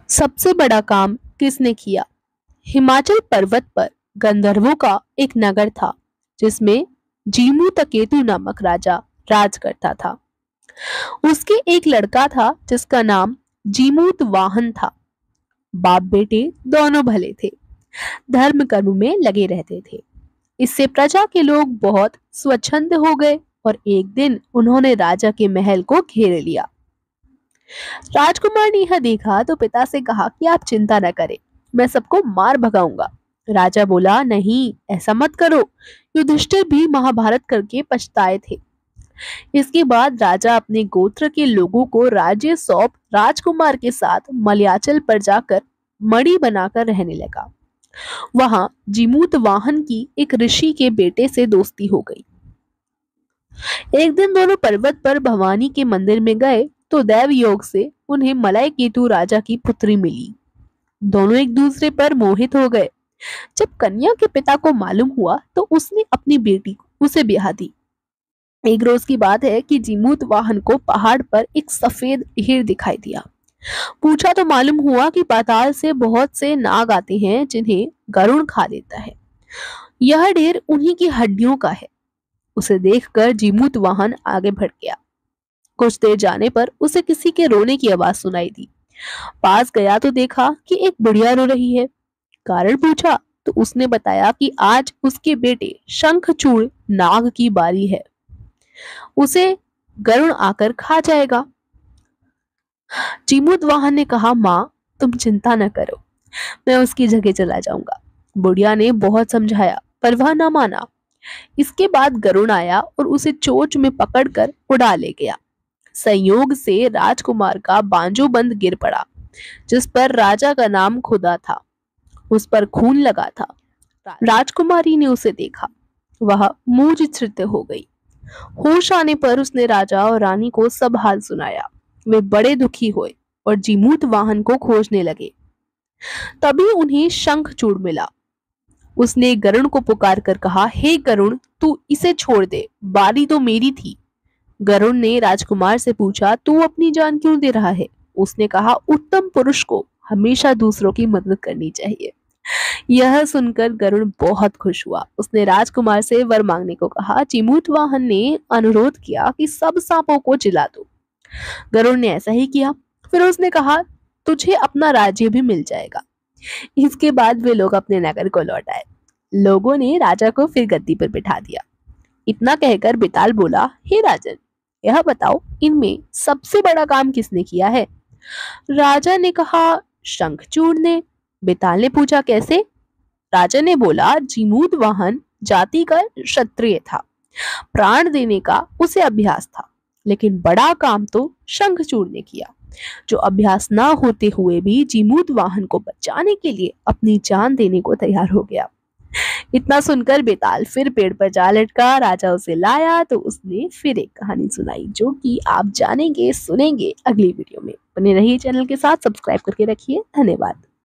सबसे बड़ा काम किसने किया? हिमाचल पर्वत पर गंधर्वों का एक नगर था जिसमें जीमू तकेतु नामक राजा राज करता था। उसके एक लड़का था जिसका नाम जीमूत वाहन था। बाप बेटे दोनों भले थे, धर्म कर्म में लगे रहते थे। इससे प्रजा के लोग बहुत स्वच्छंद हो गए और एक दिन उन्होंने राजा के महल को घेर लिया। राजकुमार ने यह देखा तो पिता से कहा कि आप चिंता न करें, मैं सबको मार भगाऊंगा। राजा बोला, नहीं, ऐसा मत करो। युधिष्ठिर भी महाभारत करके पछताए थे। इसके बाद राजा अपने गोत्र के लोगों को राज्य सौंप राजकुमार के साथ मलयाचल पर जाकर मणि बनाकर रहने लगा। वहां जिमूत वाहन की एक ऋषि के बेटे से दोस्ती हो गई। एक दिन दोनों पर्वत पर भवानी के मंदिर में गए तो दैव योग से उन्हें मलय केतु राजा की पुत्री मिली। दोनों एक दूसरे पर मोहित हो गए। जब कन्या के पिता को मालूम हुआ तो उसने अपनी बेटी को उसे ब्याह दी। एक रोज की बात है कि जीमूत वाहन को पहाड़ पर एक सफेद ढेर दिखाई दिया। पूछा तो मालूम हुआ कि पाताल से बहुत से नाग आते हैं जिन्हें गरुड़ खा लेता है। यह ढेर उन्हीं की हड्डियों का है। उसे देखकर जीमूत वाहन आगे बढ़ गया। कुछ देर जाने पर उसे किसी के रोने की आवाज सुनाई दी। पास गया तो देखा कि एक बुढ़िया रो रही है। कारण पूछा तो उसने बताया कि आज उसके बेटे शंखचूड़ नाग की बारी है, उसे गरुड़ आकर खा जाएगा। जीमूत वाहन ने कहा, माँ तुम चिंता न करो, मैं उसकी जगह चला जाऊंगा। बुढ़िया ने बहुत समझाया पर वह न माना। इसके बाद गरुड़ आया और उसे चोंच में पकड़कर उड़ा ले गया। संयोग से राजकुमार का बांजो बंद गिर पड़ा जिस पर राजा का नाम खुदा था। उस पर खून लगा था। राजकुमारी ने उसे देखा, वह मूंछ स्थित हो गई। होश आने पर उसने राजा और रानी को सब हाल सुनाया। वे बड़े दुखी हुए और जीमूत वाहन को खोजने लगे। तभी उन्हें शंखचूड़ मिला। उसने गरुड़ को पुकार कर कहा, हे गरुड़, तू इसे छोड़ दे, बारी तो मेरी थी। गरुड़ ने राजकुमार से पूछा, तू अपनी जान क्यों दे रहा है? उसने कहा, उत्तम पुरुष को हमेशा दूसरों की मदद करनी चाहिए। यह सुनकर गरुड़ बहुत खुश हुआ। उसने राजकुमार से वर मांगने को कहा। जीमूत वाहन ने अनुरोध किया कि सब सांपों को जिला दो। गरुड़ ने ऐसा ही किया। फिर उसने कहा, तुझे अपना राज्य भी मिल जाएगा। इसके बाद वे लोग अपने नगर को लौट आए। लोगों ने राजा को फिर गद्दी पर बिठा दिया। इतना कहकर बेताल बोला, हे राजन, यह बताओ इनमें सबसे बड़ा काम किसने किया है? राजा ने कहा, शंखचूड़ ने। बेताल ने पूछा, कैसे? राजा ने बोला, जीमूत वाहन जाति का क्षत्रिय था, प्राण देने का उसे अभ्यास था, लेकिन बड़ा काम तो शंखचूड़ ने किया, जो अभ्यास ना होते हुए भी जीमूत वाहन को बचाने के लिए अपनी जान देने को तैयार हो गया। इतना सुनकर बेताल फिर पेड़ पर जा लटका। राजा उसे लाया तो उसने फिर एक कहानी सुनाई जो कि आप जानेंगे सुनेंगे अगली वीडियो में। बने रहिए चैनल के साथ, सब्सक्राइब करके रखिए। धन्यवाद।